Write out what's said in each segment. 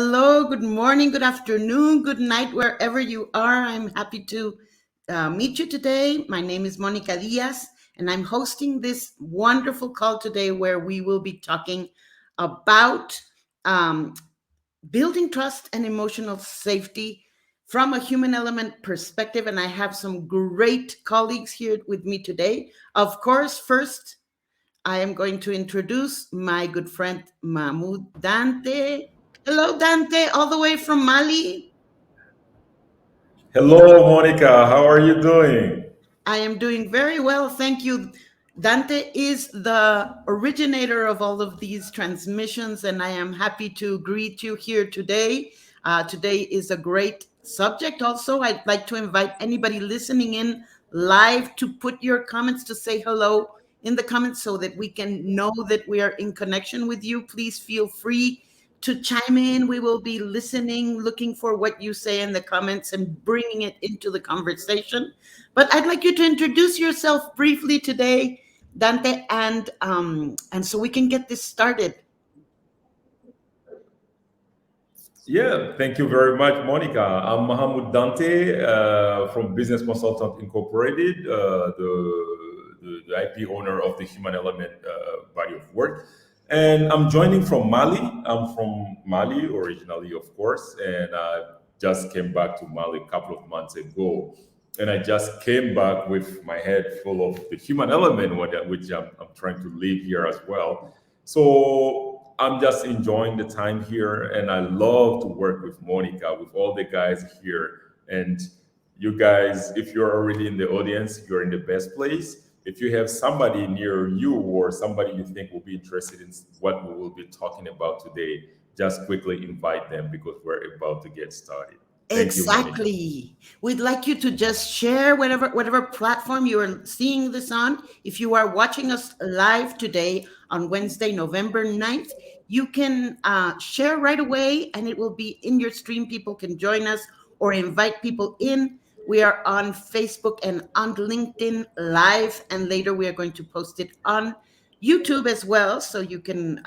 Hello, good morning, good afternoon, good night, wherever you are. I'm happy to meet you today. My name is Monica Diaz, and I'm hosting this wonderful call today where we will be talking about um, building trust and emotional safety from a human element perspective. And I have some great colleagues here with me today. Of course, first, I am going to introduce my good friend Mahamoud Dante. Hello, Dante, all the way from Mali. Hello, Monica. How are you doing? I am doing very well, thank you. Dante is the originator of all of these transmissions, and I am happy to greet you here today. Today is a great subject. Also, I'd like to invite anybody listening in live to put your comments to say hello in the comments so that we can know that we are in connection with you. Please feel free to chime in. We will be listening, looking for what you say in the comments and bringing it into the conversation. But I'd like you to introduce yourself briefly today, Dante, and so we can get this started. Yeah, thank you very much, Monica. I'm Mahamoud Dante from Business Consultant Incorporated, the IP owner of the Human Element body of work. And I'm joining from Mali. I'm from Mali originally, of course, and I just came back to Mali a couple of months ago. And I just came back with my head full of the human element, which I'm trying to live here as well. So I'm just enjoying the time here, and I love to work with Monica, with all the guys here. And you guys, if you're already in the audience, you're in the best place. If you have somebody near you or somebody you think will be interested in what we will be talking about today, just quickly invite them because we're about to get started. Thank you, Monica. Exactly. We'd like you to just share whatever platform you are seeing this on. If you are watching us live today on Wednesday, November 9th, you can share right away and it will be in your stream. People can join us or invite people in. We are on Facebook and on LinkedIn live, and later we are going to post it on YouTube as well. So you can,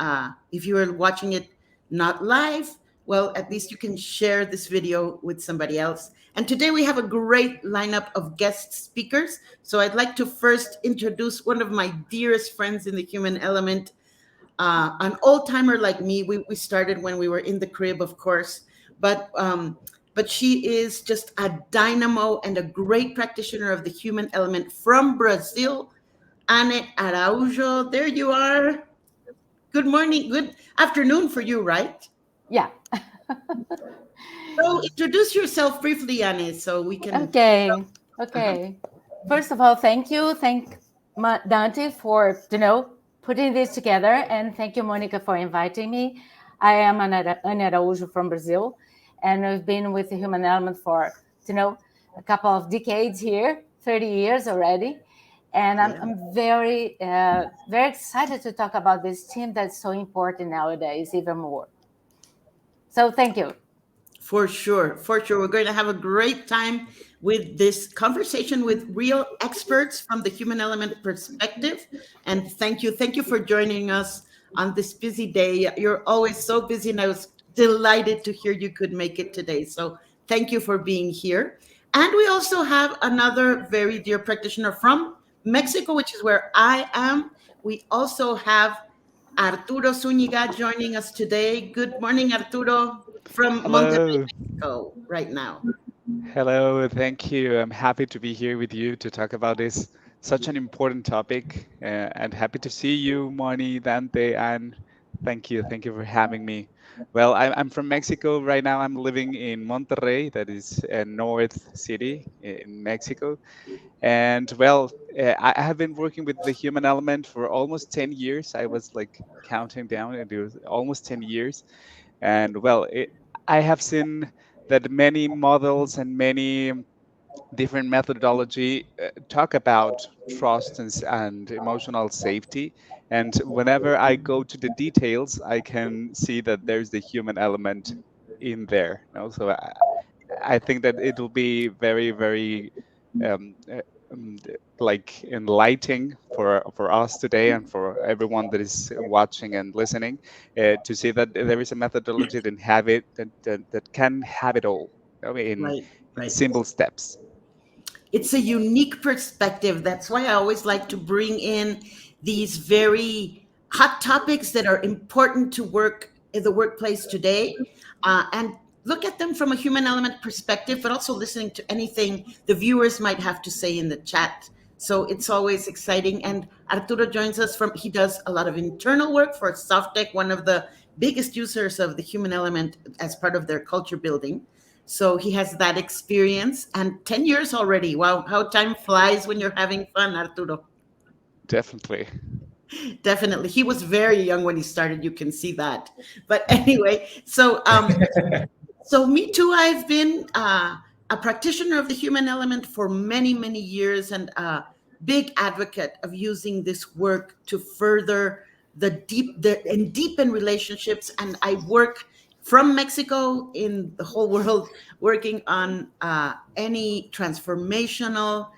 if you are watching it not live, well, at least you can share this video with somebody else. And today we have a great lineup of guest speakers. So I'd like to first introduce one of my dearest friends in the human element, an old timer like me. We started when we were in the crib, of course, but she is just a dynamo and a great practitioner of the human element from Brazil. Anne Araujo, there you are. Good morning, good afternoon for you, right? Yeah. So introduce yourself briefly, Anne, so we can. Okay. Uh-huh. Okay. First of all, thank you. Thank Dante for, putting this together. And thank you, Monica, for inviting me. I am Ana Araújo from Brazil, and I've been with the Human Element for, a couple of decades here, 30 years already. And I'm very, very excited to talk about this team that's so important nowadays, even more. So thank you. For sure, for sure. We're going to have a great time with this conversation with real experts from the human element perspective. And thank you for joining us on this busy day. You're always so busy, and I was delighted to hear you could make it today. So thank you for being here. And we also have another very dear practitioner from Mexico, which is where I am. We also have Arturo Zúñiga joining us today. Good morning, Arturo, from Monterrey, Hello. Mexico, right now. Hello, thank you. I'm happy to be here with you to talk about this such an important topic. And happy to see you, Moni, Dante, and thank you. Thank you for having me. Well, I'm from Mexico right now. I'm living in Monterrey, that is a north city in Mexico. And well, I have been working with the human element for almost 10 years. I was like counting down, and it was almost 10 years. And well, I have seen that many models and many different methodology talk about trust and emotional safety. And whenever I go to the details, I can see that there's the human element in there. So I think that it will be very, very um, uh, like enlightening for us today and for everyone that is watching and listening, to see that there is a methodology that have it that can have it all, I mean, Right, in right. simple steps. It's a unique perspective. That's why I always like to bring in these very hot topics that are important to work in the workplace today, and look at them from a human element perspective, but also listening to anything the viewers might have to say in the chat. So it's always exciting. And Arturo joins us from, he does a lot of internal work for Softec, one of the biggest users of the human element as part of their culture building. So he has that experience, and 10 years already. Wow, how time flies when you're having fun, Arturo. Definitely. Definitely. He was very young when he started. You can see that. But anyway, so me too. I've been a practitioner of the human element for many, many years, and a big advocate of using this work to further and deepen relationships. And I work from Mexico in the whole world, working on any transformational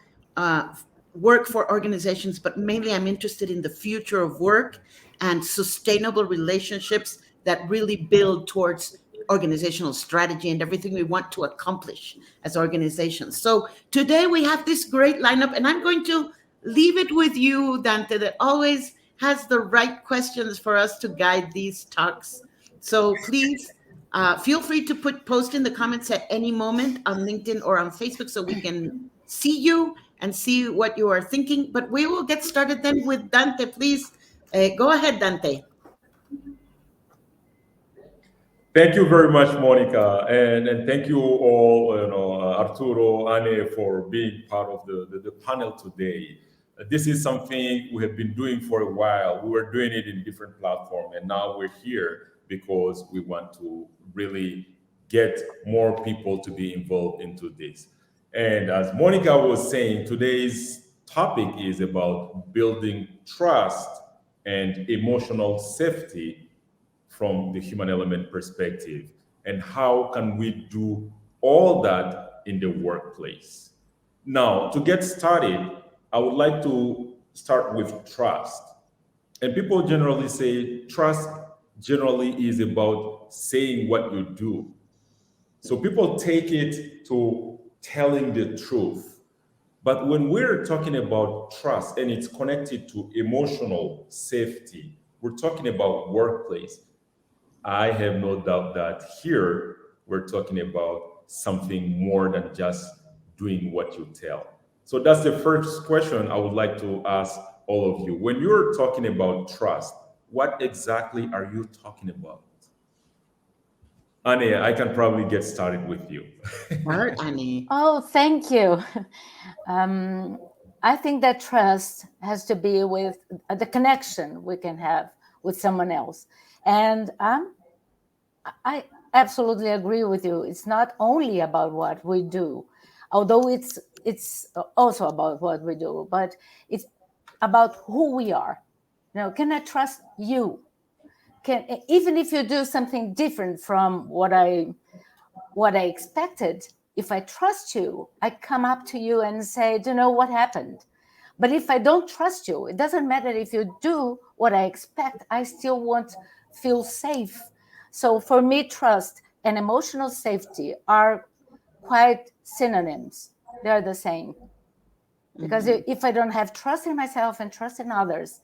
work for organizations, but mainly I'm interested in the future of work and sustainable relationships that really build towards organizational strategy and everything we want to accomplish as organizations. So today we have this great lineup, and I'm going to leave it with you, Dante, that always has the right questions for us to guide these talks. So please feel free to post in the comments at any moment on LinkedIn or on Facebook so we can see you and see what you are thinking. But we will get started then with Dante. Please go ahead, Dante. Thank you very much, Monica, and thank you all, Arturo, Anne, for being part of the panel today. This is something we have been doing for a while. We were doing it in different platforms, and now we're here because we want to really get more people to be involved into this. And as Monica was saying, today's topic is about building trust and emotional safety from the human element perspective, and how can we do all that in the workplace. Now, to get started, I would like to start with trust. And people generally say trust generally is about saying what you do. So people take it to telling the truth. But when we're talking about trust and it's connected to emotional safety, we're talking about workplace. I have no doubt that here we're talking about something more than just doing what you tell. So that's the first question I would like to ask all of you. When you're talking about trust, what exactly are you talking about? Anne, I can probably get started with you. All right, Annie. Oh, thank you. Um, I think that trust has to be with the connection we can have with someone else. And I absolutely agree with you. It's not only about what we do, although it's also about what we do, but it's about who we are. Can I trust you? Even if you do something different from what I expected, if I trust you, I come up to you and say, do you know what happened? But if I don't trust you, it doesn't matter if you do what I expect, I still won't feel safe. So for me, trust and emotional safety are quite synonyms. They're the same. Because if I don't have trust in myself and trust in others,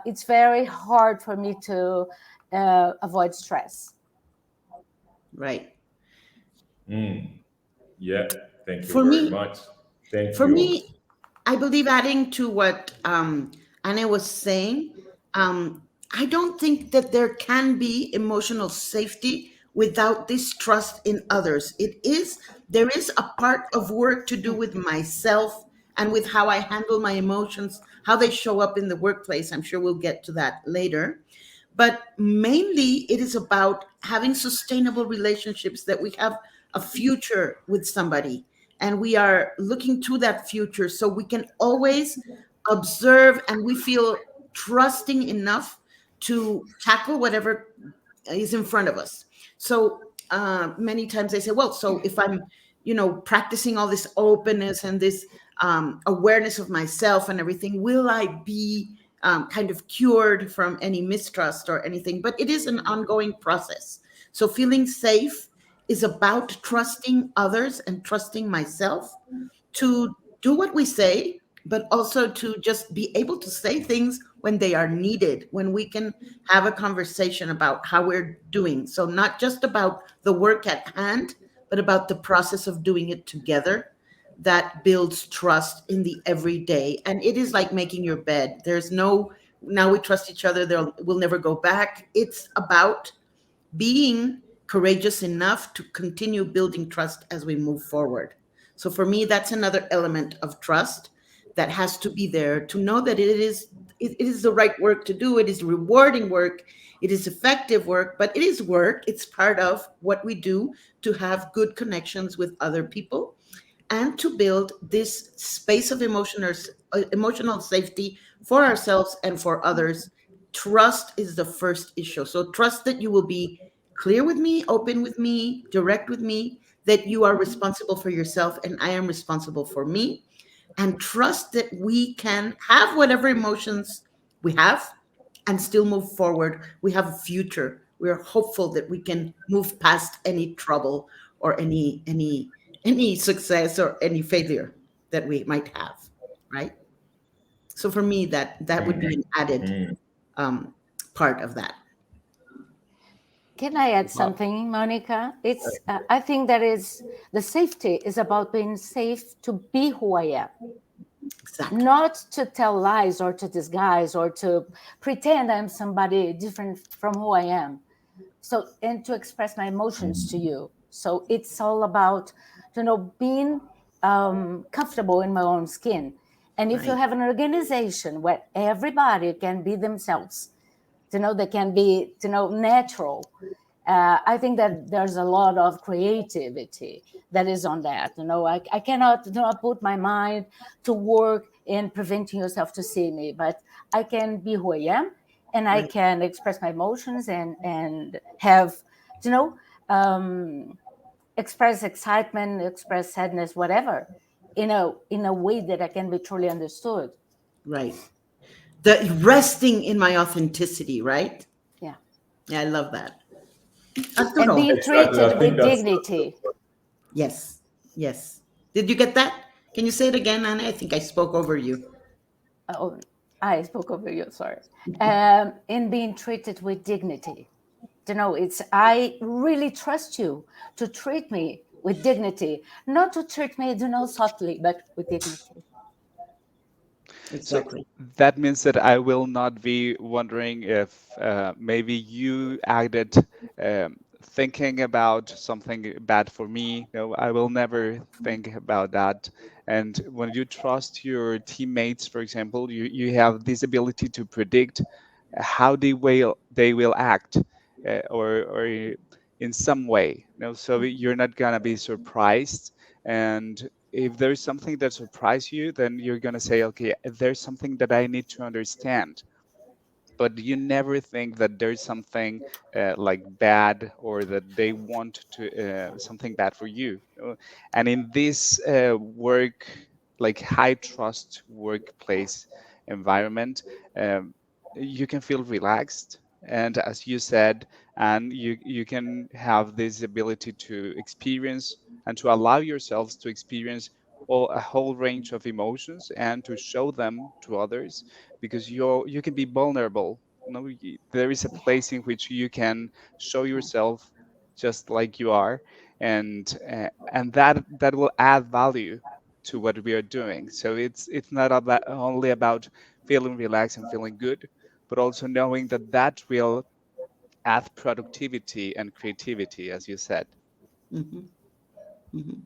it's very hard for me to avoid stress. Right. Yeah. Thank you For very me, much. Thank for you. me, I believe adding to what Anna was saying, I don't think that there can be emotional safety without this trust in others. There is a part of work to do with myself and with how I handle my emotions, how they show up in the workplace. I'm sure we'll get to that later. But mainly it is about having sustainable relationships, that we have a future with somebody and we are looking to that future so we can always observe and we feel trusting enough to tackle whatever is in front of us. So many times they say, well, so if I'm practicing all this openness and this awareness of myself and everything, will I be kind of cured from any mistrust or anything? But it is an ongoing process. So feeling safe is about trusting others and trusting myself to do what we say, but also to just be able to say things when they are needed, when we can have a conversation about how we're doing. So, not just about the work at hand, but about the process of doing it together that builds trust in the everyday. And it is like making your bed. There's no, now we trust each other, we'll never go back. It's about being courageous enough to continue building trust as we move forward. So for me, that's another element of trust that has to be there, to know that it is the right work to do. It is rewarding work. It is effective work, but it is work. It's part of what we do to have good connections with other people and to build this space of emotional safety for ourselves and for others. Trust is the first issue. So trust that you will be clear with me, open with me, direct with me, that you are responsible for yourself and I am responsible for me. And trust that we can have whatever emotions we have and still move forward. We have a future. We're hopeful that we can move past any trouble or any success or any failure that we might have, right? So for me, that would be an added part of that. Can I add something, Monica? It's I think that is the safety is about being safe to be who I am. Exactly. Not to tell lies or to disguise or to pretend I'm somebody different from who I am. So, and to express my emotions to you. So it's all about, being comfortable in my own skin. And if you Right. have an organization where everybody can be themselves, they can be, natural. I think that there's a lot of creativity that is on that. I cannot put my mind to work in preventing yourself to see me, but I can be who I am, and I Right. can express my emotions and have, express excitement, express sadness, whatever, in a way that I can be truly understood. Right. The resting in my authenticity, right? Yeah. Yeah, I love that. And Arturo. being Exactly. I treated think with that's dignity. Yes. Yes. Did you get that? Can you say it again, Anna? I think I spoke over you. Oh, I spoke over you, sorry. In being treated with dignity. It's I really trust you to treat me with dignity, not to treat me, softly, but with dignity. So Exactly. that means that I will not be wondering if maybe you acted thinking about something bad for me. No, I will never think about that. And when you trust your teammates, for example, you have this ability to predict how they will act, or in some way. So you're not gonna be surprised. And if there's something that surprises you, then you're going to say, okay, there's something that I need to understand. But you never think that there's something like bad, or that they want to something bad for you. And in this work, like high trust workplace environment, um, you can feel relaxed. And as you said, and you can have this ability to experience and to allow yourselves to experience a whole range of emotions and to show them to others, because you can be vulnerable. There is a place in which you can show yourself just like you are, and that will add value to what we are doing. So it's not about only about feeling relaxed and feeling good, but also knowing that that will add productivity and creativity, as you said. Hmm. Hmm.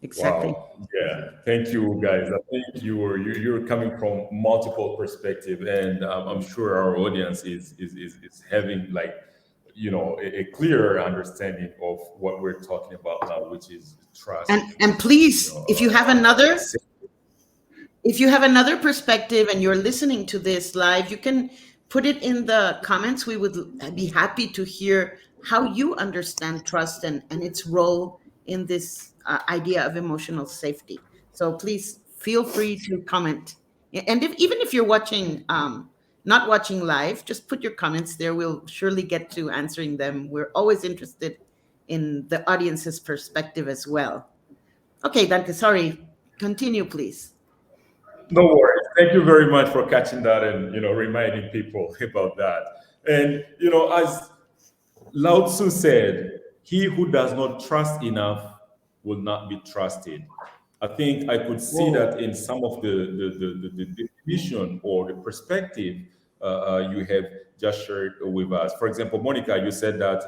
Exactly. wow. Yeah. Thank you, guys. I think you're coming from multiple perspective, and I'm sure our audience is having like a clearer understanding of what we're talking about now, which is trust, which And is please, if you have another perspective and you're listening to this live, you can put it in the comments. We would be happy to hear how you understand trust and its role in this idea of emotional safety. So please feel free to comment. And even if you're watching, not watching live, just put your comments there. We'll surely get to answering them. We're always interested in the audience's perspective as well. Okay, Dante, sorry. Continue, please. No worries. Thank you very much for catching that and reminding people about that. And as Lao Tzu said, "He who does not trust enough will not be trusted." I think I could see Whoa. that in some of the definition or the perspective you have just shared with us. For example, Monica, you said that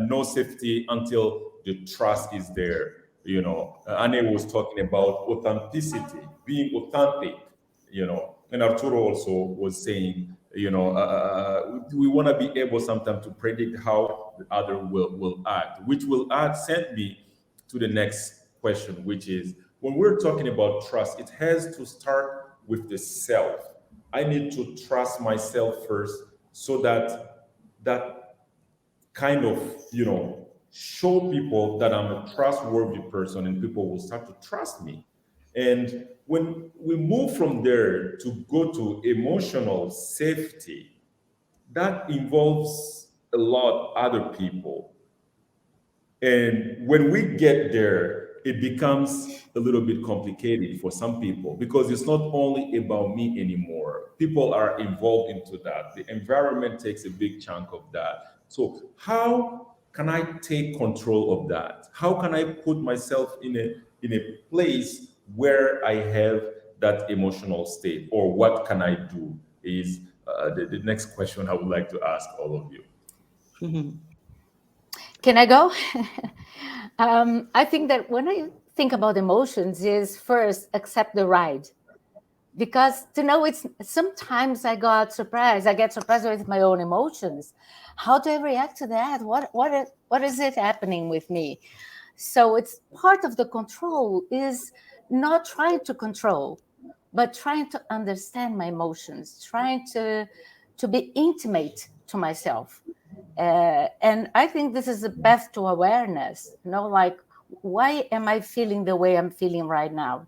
no safety until the trust is there. Anne was talking about authenticity, being authentic. And Arturo also was saying, we want to be able sometimes to predict how the other will act, which will act send me to the next question, which is when we're talking about trust, it has to start with the self. I need to trust myself first so that that kind of, show people that I'm a trustworthy person and people will start to trust me. And when we move from there to go to emotional safety, that involves a lot other people. And when we get there, it becomes a little bit complicated for some people because it's not only about me anymore. People are involved into that. The environment takes a big chunk of that. So how can I take control of that? How can I put myself in a place where I have that emotional state? Or what can I do? Is the next question I would like to ask all of you. Mhm. Can I go? I think that when I think about emotions is first accept the ride. Because it's sometimes I get surprised with my own emotions. How do I react to that? What is it happening with me? So it's part of the control is not trying to control, but trying to understand my emotions, trying to be intimate to myself. And I think this is the path to awareness, like, why am I feeling the way I'm feeling right now?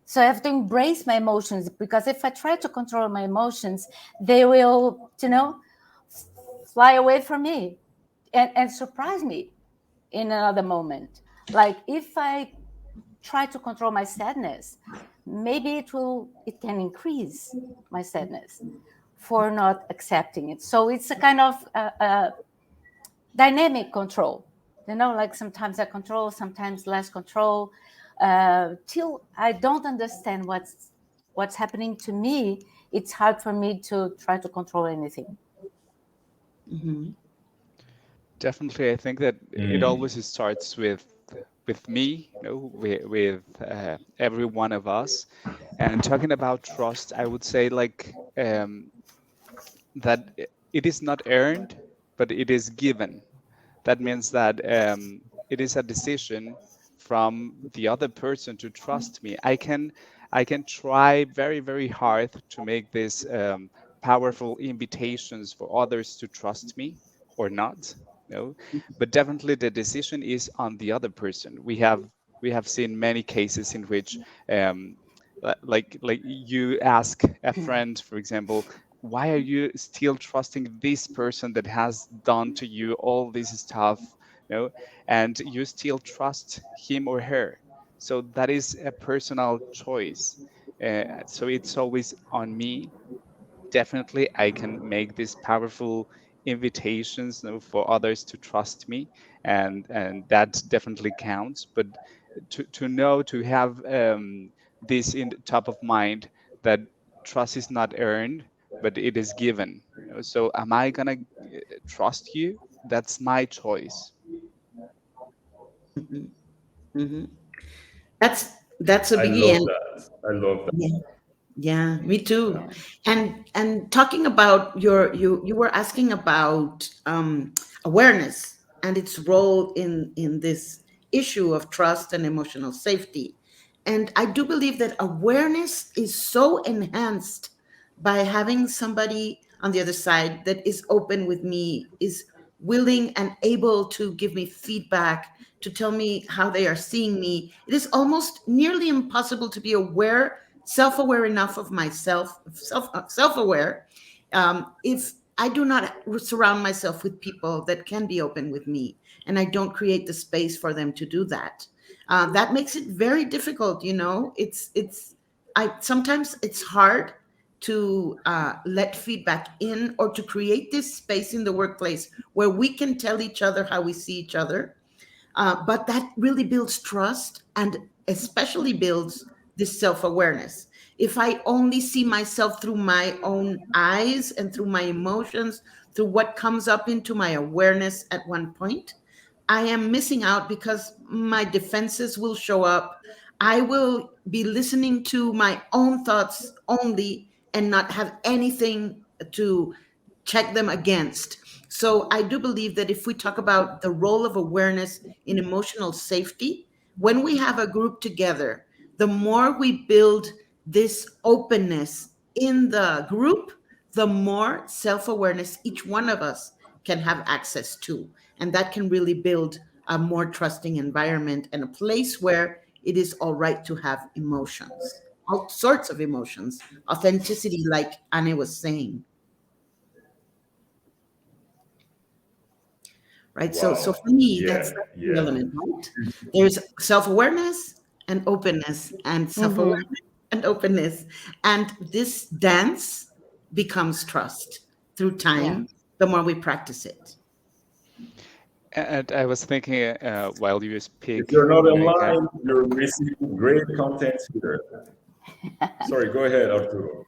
So I have to embrace my emotions, because if I try to control my emotions, they will, fly away from me and surprise me in another moment. Like if I try to control my sadness, maybe it can increase my sadness for not accepting it. So it's a kind of dynamic control, like sometimes I control, sometimes less control, till I don't understand what's happening to me. It's hard for me to try to control anything. Mhm. Definitely, I think that it always starts with me, with every one of us. And talking about trust, I would say that it is not earned, but it is given. That means that it is a decision from the other person to trust me. I can try very, very hard to make these powerful invitations for others to trust me or not. No, but definitely the decision is on the other person. We have seen many cases in which um, like you ask a friend, for example, why are you still trusting this person that has done to you all this stuff, and you still trust him or her? So that is a personal choice. So it's always on me. Definitely I can make these powerful invitations, for others to trust me, and that definitely counts. But to know, to have this in the top of mind, that trust is not earned, but it is given. So am I gonna trust you? That's my choice. Mhm. Mhm. That's that's a I biggie. love And that. I love that. yeah, yeah, me too. Yeah. And talking about you were asking about awareness and its role in this issue of trust and emotional safety. And I do believe that awareness is so enhanced by having somebody on the other side that is open with me, is willing and able to give me feedback, to tell me how they are seeing me. It is almost nearly impossible to be aware, self-aware enough of myself, self-aware, if I do not surround myself with people that can be open with me, and I don't create the space for them to do that. That makes it very difficult. I sometimes it's hard to let feedback in, or to create this space in the workplace where we can tell each other how we see each other. But that really builds trust, and especially builds this self awareness. If I only see myself through my own eyes and through my emotions, through what comes up into my awareness at one point, I am missing out, because my defenses will show up. I will be listening to my own thoughts only, and not have anything to check them against. So I do believe that if we talk about the role of awareness in emotional safety, when we have a group together, the more we build this openness in the group, the more self awareness each one of us can have access to. And that can really build a more trusting environment, and a place where it is all right to have emotions, all sorts of emotions, authenticity, like Anne was saying. Right? So Wow. for me, that's Yeah. the Yeah. element, right? There's self-awareness and openness, and Mm-hmm. self-awareness and openness. And this dance becomes trust through Yeah. time, the more we practice it. And I was thinking while you If speak, you're not Monica. online, you're missing great content here. Sorry, go ahead, Arturo.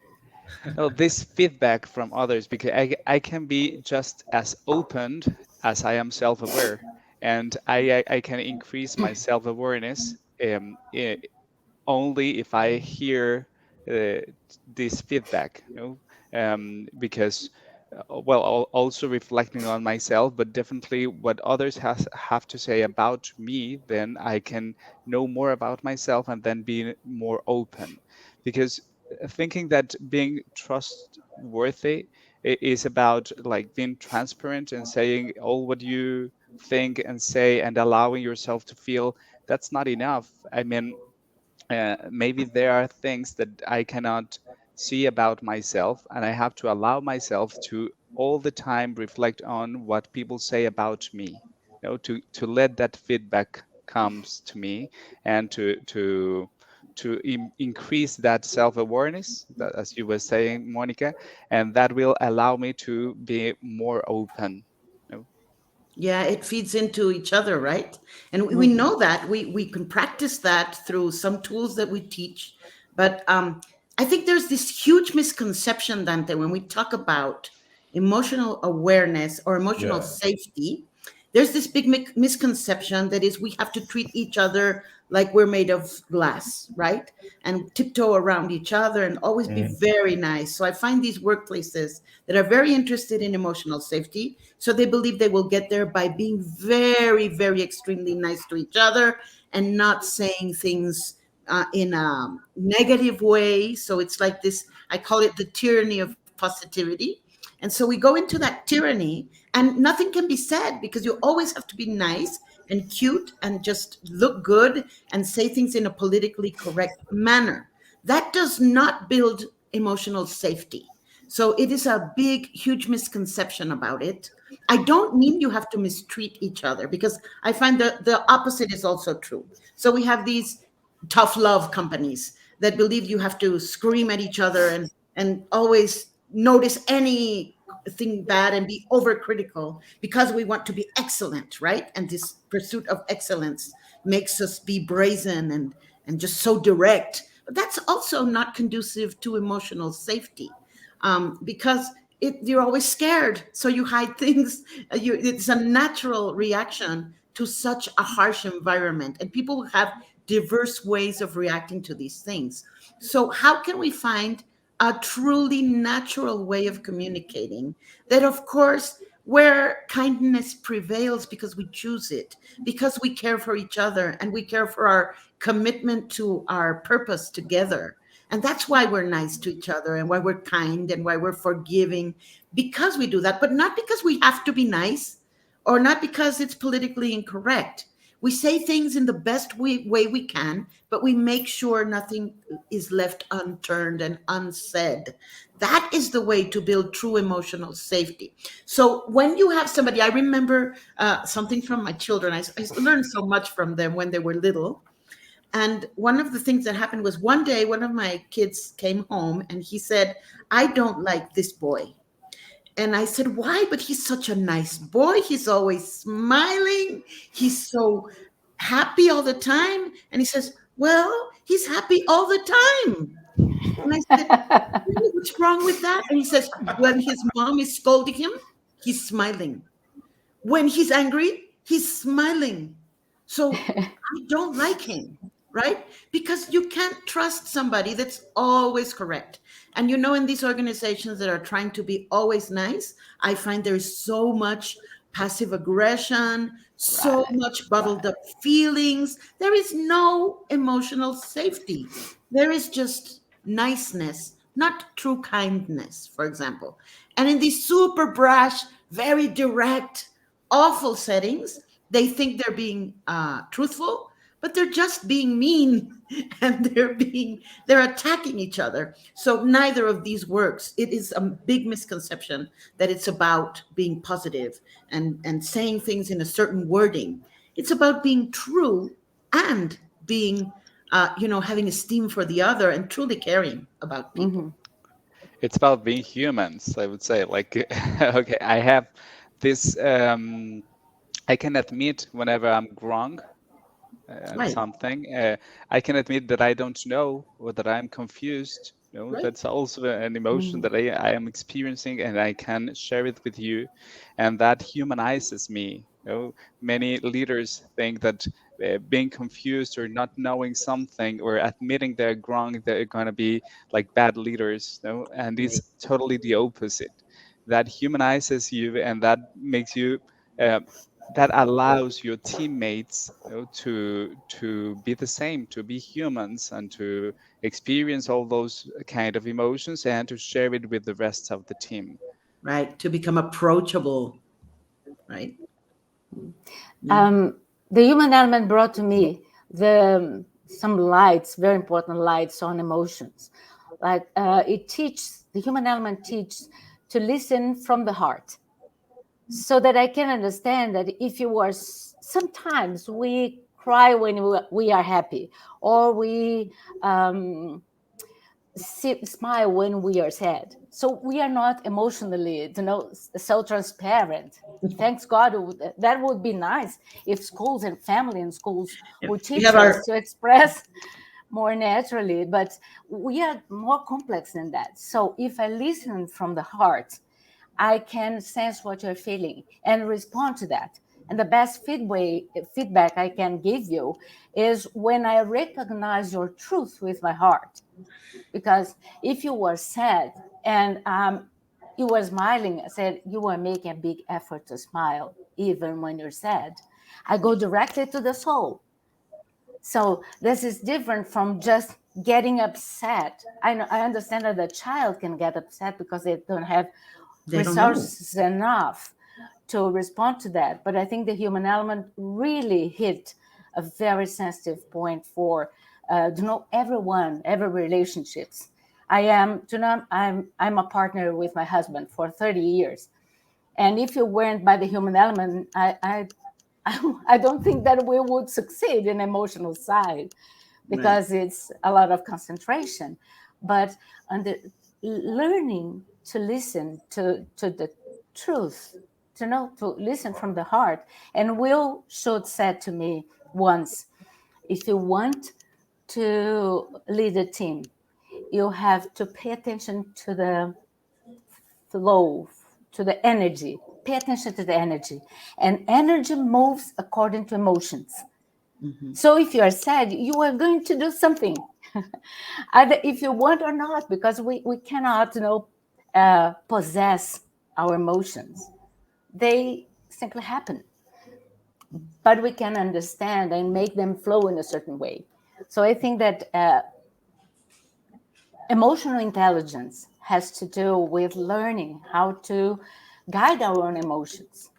No, this feedback from others, because I can be just as open as I am self-aware, and I can increase my self-awareness only if I hear uh, this feedback, because well, also reflecting on myself, but definitely what others have to say about me, then I can know more about myself and then be more open. Because thinking that being trustworthy is about like being transparent and saying all what you think and say and allowing yourself to feel, that's not enough. I mean, maybe there are things that I cannot see about myself, and I have to allow myself to all the time reflect on what people say about me. To let that feedback comes to me, and to increase that self-awareness, that, as you were saying, Monica, and that will allow me to be more open. you know. Yeah, it feeds into each other, right? And we Mm-hmm. know that we can practice that through some tools that we teach. But I think there's this huge misconception, Dante, when we talk about emotional awareness or emotional Yeah. safety. There's this big misconception that is, we have to treat each other like we're made of glass, right? And tiptoe around each other and always be Mhm. very nice. So I find these workplaces that are very interested in emotional safety. So they believe they will get there by being very, very extremely nice to each other, and not saying things in a negative way. So it's like this, I call it the tyranny of positivity. And so we go into that tyranny, and nothing can be said, because you always have to be nice and cute and just look good and say things in a politically correct manner. That does not build emotional safety. So it is a big, huge misconception about it. I don't mean you have to mistreat each other, because I find that the opposite is also true. So we have these tough love companies that believe you have to scream at each other, and always notice anything bad and be overcritical, because we want to be excellent, right? And this pursuit of excellence makes us be brazen and just so direct. But that's also not conducive to emotional safety, because you're always scared, so you hide things. It's a natural reaction to such a harsh environment, and people have diverse ways of reacting to these things. So how can we find a truly natural way of communicating, that, of course, where kindness prevails, because we choose it, because we care for each other, and we care for our commitment to our purpose together. And that's why we're nice to each other, and why we're kind, and why we're forgiving, because we do that, but not because we have to be nice, or not because it's politically incorrect. We say things in the best way we can, but we make sure nothing is left unturned and unsaid. That is the way to build true emotional safety. So when you have somebody, I remember something from my children. I learned so much from them when they were little. And one of the things that happened was one day, one of my kids came home and he said, I don't like this boy. And I said, why? But he's such a nice boy. He's always smiling. He's so happy all the time. And he says, well, he's happy all the time. And I said, really, what's wrong with that? And he says, when his mom is scolding him, he's smiling. When he's angry, he's smiling. So I don't like him, right? Because you can't trust somebody that's always correct. And you know, in these organizations that are trying to be always nice, I find there's so much passive aggression, so much bottled up feelings. There is no emotional safety. There is just niceness, not true kindness, for example. And in these super brash, very direct, awful settings, they think they're being truthful, but they're just being mean and they're attacking each other. So neither of these works. It is a big misconception that it's about being positive and saying things in a certain wording. It's about being true and being having esteem for the other and truly caring about people. It's about being humans, I would say. Like, okay, I have this. I can admit whenever I'm wrong and Right, something. I can admit that I don't know or that I'm confused. right, That's also an emotion that I am experiencing, and I can share it with you, and that humanizes me. Many leaders think that being confused or not knowing something or admitting they're wrong, they're going to be like bad leaders. And right, it's totally the opposite. That humanizes you, and that makes you. Uh, that allows your teammates to be the same, to be humans, and to experience all those kind of emotions and to share it with the rest of the team. right. To become approachable, right? Yeah, The human element brought to me some lights, very important lights on emotions. Like the human element teaches to listen from the heart, so that I can understand that if you are, sometimes we cry when we are happy, or we smile when we are sad. So we are not emotionally, so transparent. Thanks God, that would be nice if schools and family and schools yeah. would We have teach our us to express more naturally. But we are more complex than that. So if I listen from the heart, I can sense what you're feeling and respond to that. And the best feedback I can give you is when I recognize your truth with my heart. Because if you were sad and you were smiling, I said you were making a big effort to smile, even when you're sad, I go directly to the soul. So this is different from just getting upset. I understand that the child can get upset because they don't have they don't know. resources enough to respond to that. But I think the human element really hit a very sensitive point for every relationships. I'm a partner with my husband for 30 years, and if you weren't by the human element, I don't think that we would succeed in emotional side, Right, because it's a lot of concentration. But under learning to listen to the truth, to listen from the heart. And Will Schultz said to me once, if you want to lead a team, you have to pay attention to the flow, to the energy. Pay attention to the energy. And energy moves according to emotions. So if you are sad, you are going to do something, either if you want or not, because we cannot, possess our emotions. They simply happen, but we can understand and make them flow in a certain way. So I think that emotional intelligence has to do with learning how to guide our own emotions.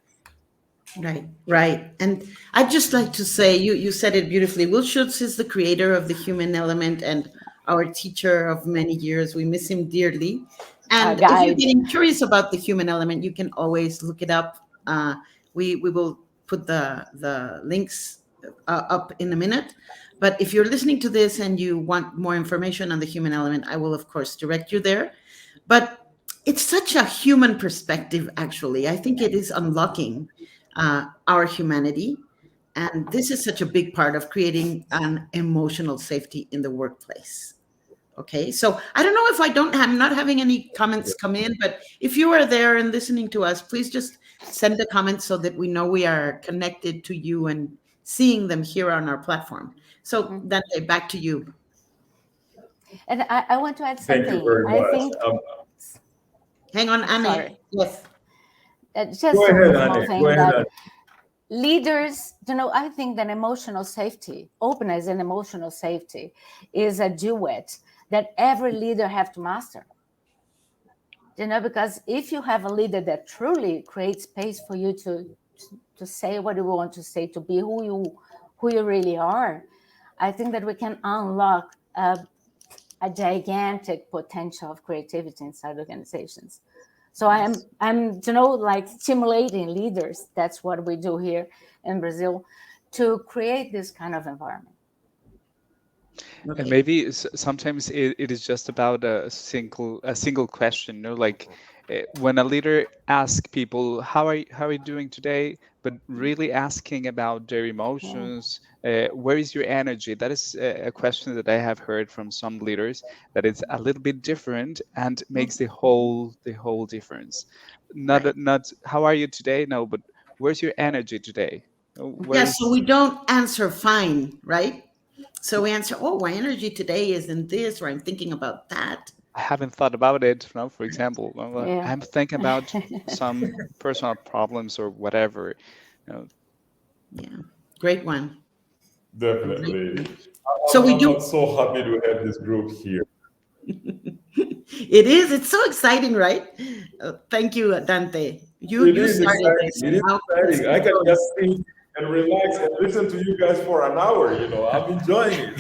Right, right. And I'd just like to say, you said it beautifully. Will Schutz is the creator of the human element and our teacher of many years. We miss him dearly. A And if you're guide. getting curious about the human element, you can always look it up. We will put the links up in a minute. But if you're listening to this and you want more information on the human element, I will, of course, direct you there. But it's such a human perspective, actually. I think it is unlocking our humanity. And this is such a big part of creating an emotional safety in the workplace. Okay, so I don't know if I'm not having any comments come in, but if you are there and listening to us, please just send a comment so that we know we are connected to you and seeing them here on our platform. So, Mhm. Dante, back to you. And I want to add Thank you something. very I much. think, Hang on, Anne. sorry, Yes. just Go ahead, a small Annie. Go thing ahead, that Annie. leaders, I think that emotional safety, openness and emotional safety is a duet that every leader have to master. Because if you have a leader that truly creates space for you to say what you want to say, to be who you really are, I think that we can unlock a gigantic potential of creativity inside organizations. So I'm like stimulating leaders. That's what we do here in Brazil to create this kind of environment. And Okay. maybe sometimes it is just about a single question, like when a leader asks people how are you doing today, but really asking about their Yeah. emotions, where is your energy? That is a question that I have heard from some leaders, that it's a little bit different and makes the whole difference. Not Right. not how are you today? No, but where's your energy today? Yeah, so Where's we don't answer fine, right? So we answer, oh, my energy today is in this, or I'm thinking about that. I haven't thought about it. For example, Yeah. I'm thinking about some personal problems or whatever. You know, Yeah, great one. Great Definitely. one. So we I'm do. so happy to have this group here. It is. It's so exciting, right? Thank you, Dante. You It you is started exciting. this. It is Now let's exciting. I keep can going. just sit and relax and listen to you guys for an hour. I'm enjoying it.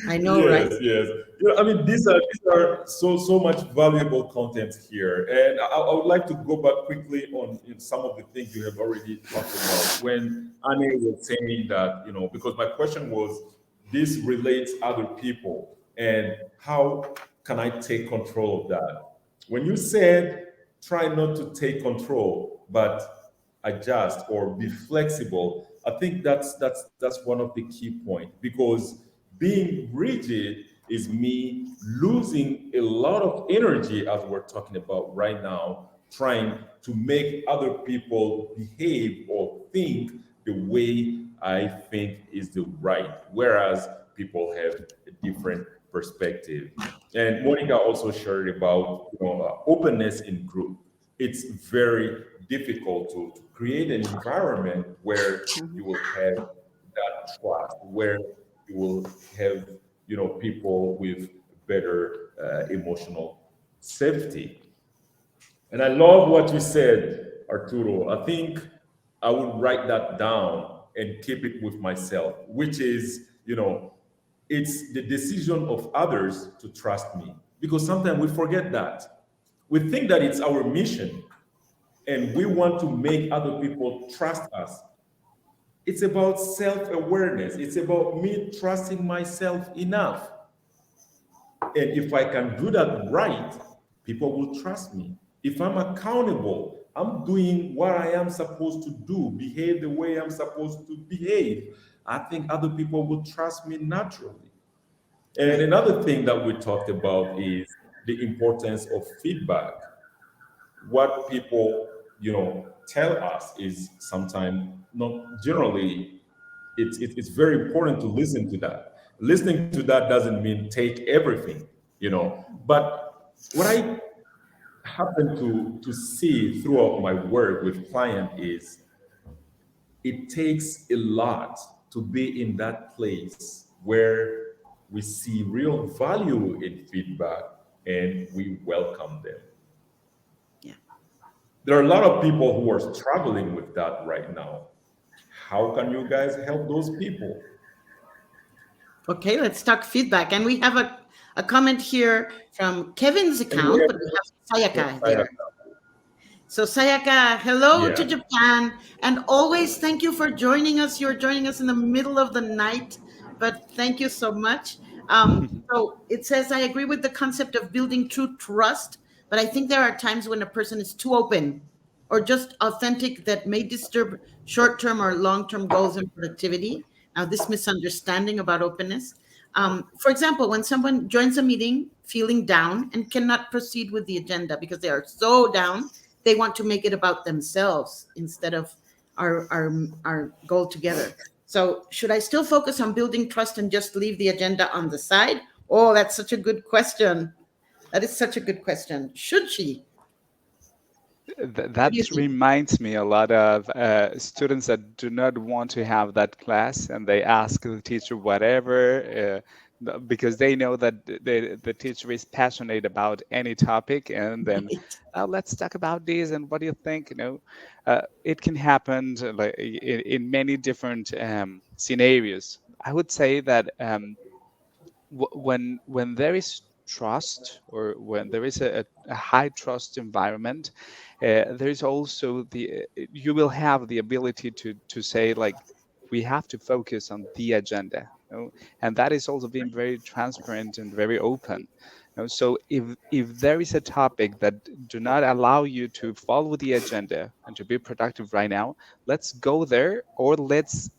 I know, right? Yes, yes. I mean, these are so much valuable content here, and I would like to go back quickly on in some of the things you have already talked about. When Annie was saying that, because my question was, this relates other people, and how can I take control of that? When you said try not to take control, but adjust or be flexible, I think that's one of the key points, because being rigid is me losing a lot of energy, as we're talking about right now, trying to make other people behave or think the way I think is the right, whereas people have a different perspective. And Monica also shared about openness in group. It's very difficult to create an environment where you will have that trust, where you will have people with better emotional safety. And I love what you said, Arturo. I think I would write that down and keep it with myself, which is, it's the decision of others to trust me. Because sometimes we forget that. We think that it's our mission and we want to make other people trust us. It's about self awareness, it's about me trusting myself enough. And if I can do that right, people will trust me. If I'm accountable, I'm doing what I am supposed to do, behave the way I'm supposed to behave, I think other people will trust me naturally. And Right. another thing that we talked about is the importance of feedback. What people, tell us is sometimes not generally, it's very important to listen to that. Listening to that doesn't mean take everything. But what I happen to see throughout my work with client is it takes a lot to be in that place where we see real value in feedback and we welcome them. Yeah. there are a lot of people who are struggling with that right now. How can you guys help those people? Okay, let's talk feedback. And we have a comment here from Kevin's And we account, but we have have Sayaka there. So Sayaka, hello to yeah. Japan, and always thank you for joining us. You're joining us in the middle of the night, but thank you so much. So it says, I agree with the concept of building true trust, but I think there are times when a person is too open or just authentic that may disturb short-term or long-term goals and productivity. Now, this misunderstanding about openness. For example, when someone joins a meeting feeling down and cannot proceed with the agenda because they are so down, they want to make it about themselves instead of our goal together. So should I still focus on building trust and just leave the agenda on the side? Oh, that's such a good question. That is such a good question. Should she? What do you That think? reminds me a lot of students that do not want to have that class and they ask the teacher whatever because they know that the teacher is passionate about any topic, and then let's talk about this and what do you think? It can happen like in many different scenarios. I would say that when there is trust, or when there is a high trust environment, there is also you will have the ability to say, like, we have to focus on the agenda, and that is also being very transparent and very open. So if there is a topic that do not allow you to follow the agenda and to be productive right now, let's go there, or let's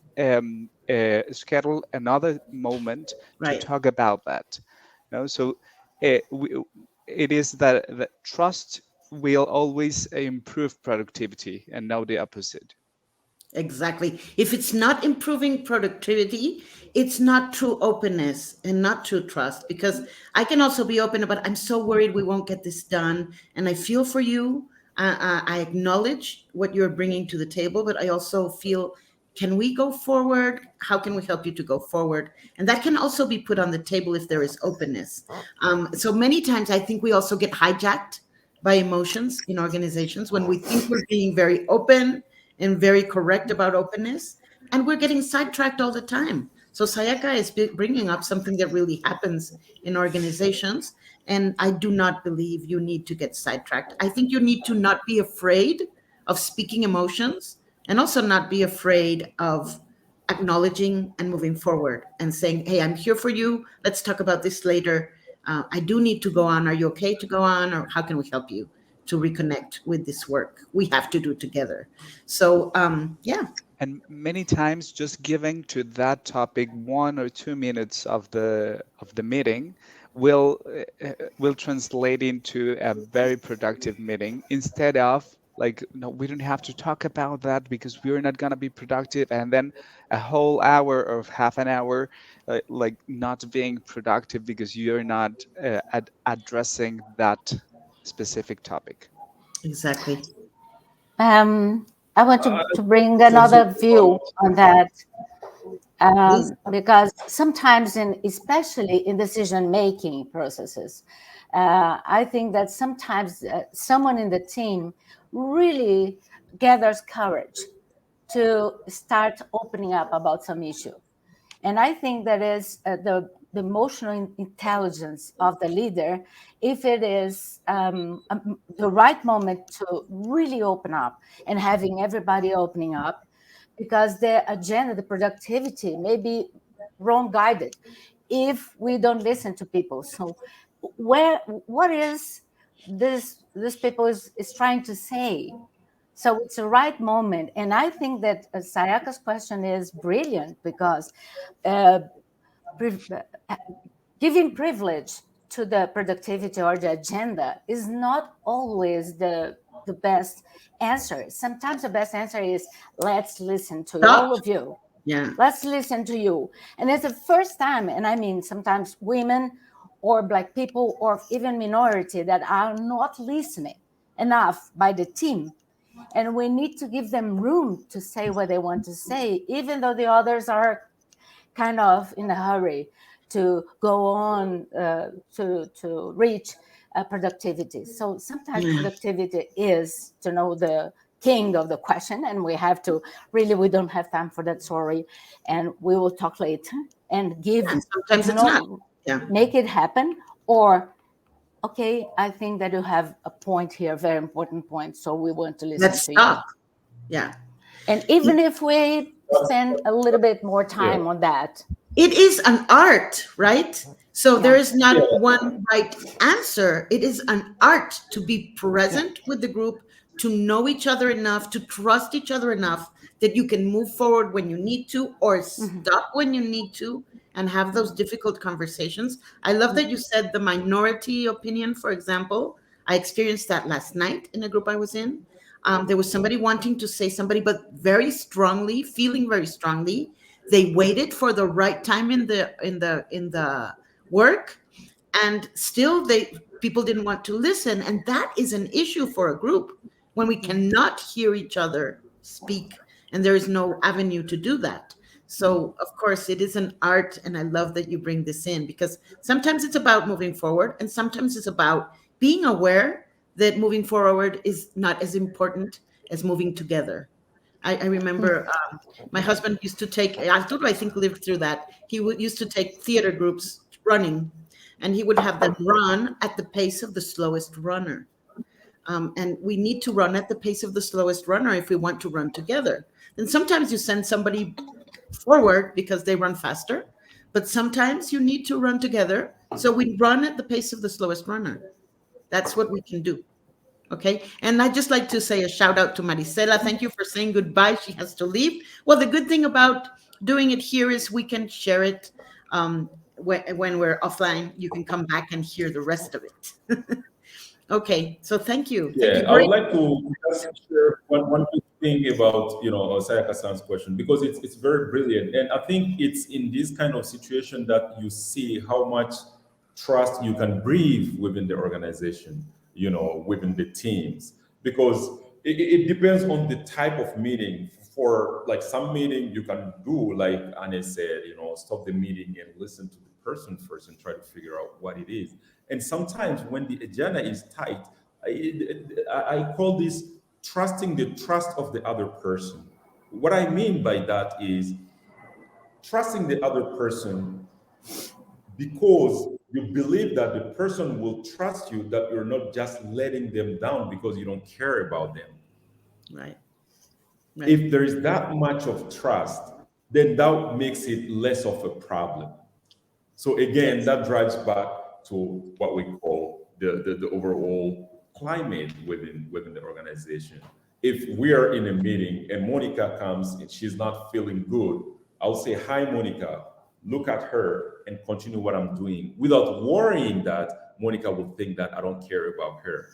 schedule another moment to Right. talk about that. So we, it is that trust will always improve productivity and not the opposite. Exactly. If it's not improving productivity, it's not true openness and not true trust. Because I can also be open about, I'm so worried we won't get this done. And I feel for you. I acknowledge what you're bringing to the table, but I also feel, can we go forward? How can we help you to go forward? And that can also be put on the table if there is openness. So many times I think we also get hijacked by emotions in organizations when we think we're being very open and very correct about openness, and we're getting sidetracked all the time. So Sayaka is bringing up something that really happens in organizations, and I do not believe you need to get sidetracked. I think you need to not be afraid of speaking emotions, and also not be afraid of acknowledging and moving forward and saying, hey, I'm here for you, let's talk about this later. I do need to go on, are you okay to go on, or how can we help you to reconnect with this work we have to do together? So yeah. And many times just giving to that topic 1 or 2 minutes of the meeting will translate into a very productive meeting, instead of like, no, we don't have to talk about that because we're not going to be productive, and then a whole hour or half an hour like not being productive because you're not addressing that specific topic. Exactly. I want to bring another view on that, Please. because sometimes, especially in decision-making processes, I think that sometimes someone in the team really gathers courage to start opening up about some issue. And I think that is the emotional intelligence of the leader, if it is the right moment to really open up, and having everybody opening up, because the agenda, the productivity may be wrong guided if we don't listen to people. So what is this people is trying to say? So it's the right moment. And I think that Sayaka's question is brilliant, because uh, giving privilege to the productivity or the agenda is not always the best answer. Sometimes the best answer is, let's listen to Stop. all of you. Yeah. Let's listen to you. And it's the first time, and I mean, sometimes women or Black people or even minority that are not listening enough by the team. And we need to give them room to say what they want to say, even though the others are kind of in a hurry to go on to reach productivity. So sometimes Yeah. productivity is, the king of the question, and we have to really, we don't have time for that, sorry, and we will talk later and give, And sometimes it's not. Yeah. make it happen. Or, okay, I think that you have a point here, very important point, so we want to listen Let's to you. stop. Yeah. And even if we spend a little bit more Yeah. time on that, It is an art, right? So there yeah, is not Yeah. one right answer. It is an art to be yeah, present with the group, to know each other enough, to trust each other enough that you can move forward when you need to or stop when you need to and have those difficult conversations. I love that you said the minority opinion, for example. I experienced that last night in a group I was in. There was somebody wanting to say somebody, but very strongly, feeling very strongly. They waited for the right time in the work, and still they people didn't want to listen, and that is an issue for a group when we cannot hear each other speak, and there is no avenue to do that. So of course it is an art, and I love that you bring this in, because sometimes it's about moving forward and sometimes it's about being aware that moving forward is not as important as moving together. I remember my husband used to take, Arturo, I think, lived through that. Used to take theater groups running, and he would have them run at the pace of the slowest runner. And we need to run at the pace of the slowest runner if we want to run together. And sometimes you send somebody forward because they run faster, but sometimes you need to run together. So we run at the pace of the slowest runner. That's what we can do. Okay. And I'd just like to say a shout out to Marisela. Thank you for saying goodbye. She has to leave. Well, the good thing about doing it here is we can share it when we're offline. You can come back and hear the rest of it. Okay. So thank you. Thank Yeah, you. I would Great. like to just share one quick thing about Sayaka-san's question, because it's very brilliant, and I think it's in this kind of situation that you see how much trust you can breathe within the organization, within the teams, because it depends on the type of meeting. For like some meeting, you can do like Anne said, stop the meeting and listen to the person first and try to figure out what it is. And sometimes when the agenda is tight, I call this trusting the trust of the other person. What I mean by that is trusting the other person because you believe that the person will trust you, that you're not just letting them down because you don't care about them. Right. Right. If there is that much of trust, then that makes it less of a problem. So again, Yes. that drives back to what we call the overall climate within the organization. If we are in a meeting and Monica comes and she's not feeling good, I'll say, "Hi, Monica," look at her and continue what I'm doing without worrying that Monica will think that I don't care about her.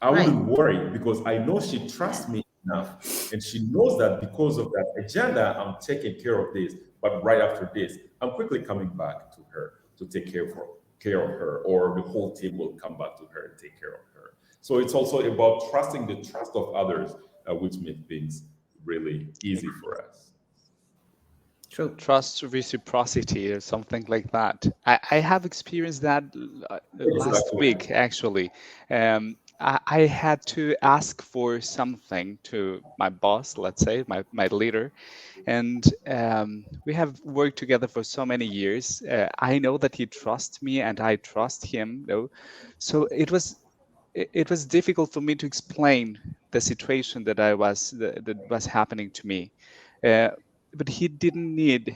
I Right. wouldn't worry because I know she trusts me enough and she knows that because of that agenda, I'm taking care of this. But right after this, I'm quickly coming back to her to take care of her, or the whole team will come back to her and take care of her. So it's also about trusting the trust of others, which makes things really easy for us. True. Trust reciprocity or something like that. I have experienced that last Exactly. week, actually. I had to ask for something to my boss, let's say, my leader, and we have worked together for so many years. I know that he trusts me and I trust him, so it was difficult for me to explain the situation that was happening to me. Uh, but he didn't need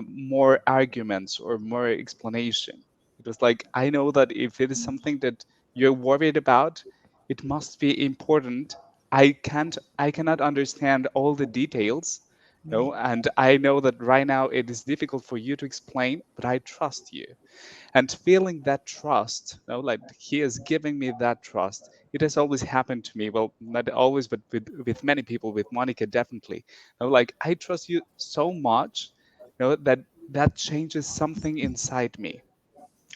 more arguments or more explanation. It was like, I know that if it is something that you're worried about, it must be important. I cannot understand all the details, and I know that right now it is difficult for you to explain, but I trust you. And feeling that trust, like he is giving me that trust. It has always happened to me, well, not always, but with many people, with Monica definitely. Like, I trust you so much, that that changes something inside me.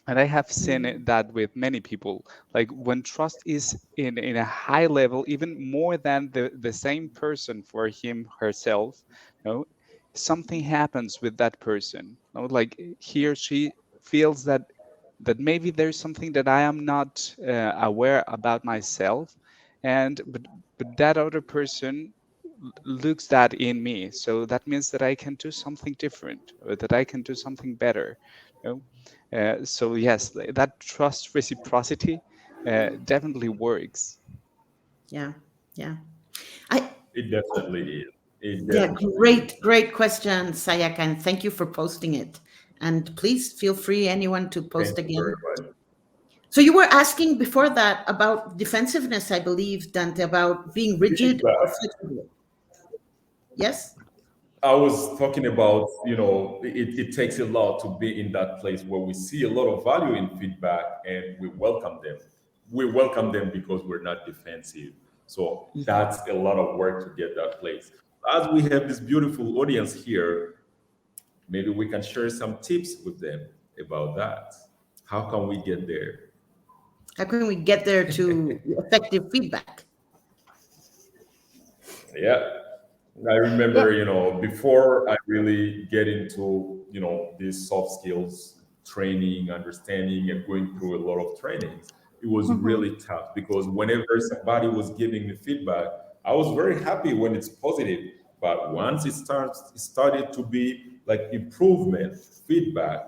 And I have seen that with many people. Like, when trust is in a high level, even more than the same person for him herself, something happens with that person. Like, he or she feels that that maybe there's something that I am not aware about myself, and but that other person looks that in me, so that means that I can do something different, or that I can do something better, you know? So yes, that trust reciprocity definitely works. Yeah, yeah. I It definitely is. It Yeah, definitely is. great question, Sayaka, and thank you for posting it. And please feel free, anyone, to Thank post you very again. much. So you were asking before that about defensiveness, I believe, Dante, about being rigid or Feedback. flexible. Yes? I was talking about, it takes a lot to be in that place where we see a lot of value in feedback and we welcome them. We welcome them because we're not defensive. So that's a lot of work to get that place. As we have this beautiful audience here, maybe we can share some tips with them about that. How can we get there? How can we get there to effective feedback? Yeah. I Yeah. remember, before I really get into, these soft skills training, understanding, and going through a lot of trainings, it was Mhm. really tough because whenever somebody was giving me feedback, I was very happy when it's positive. But once it started to be like improvement feedback,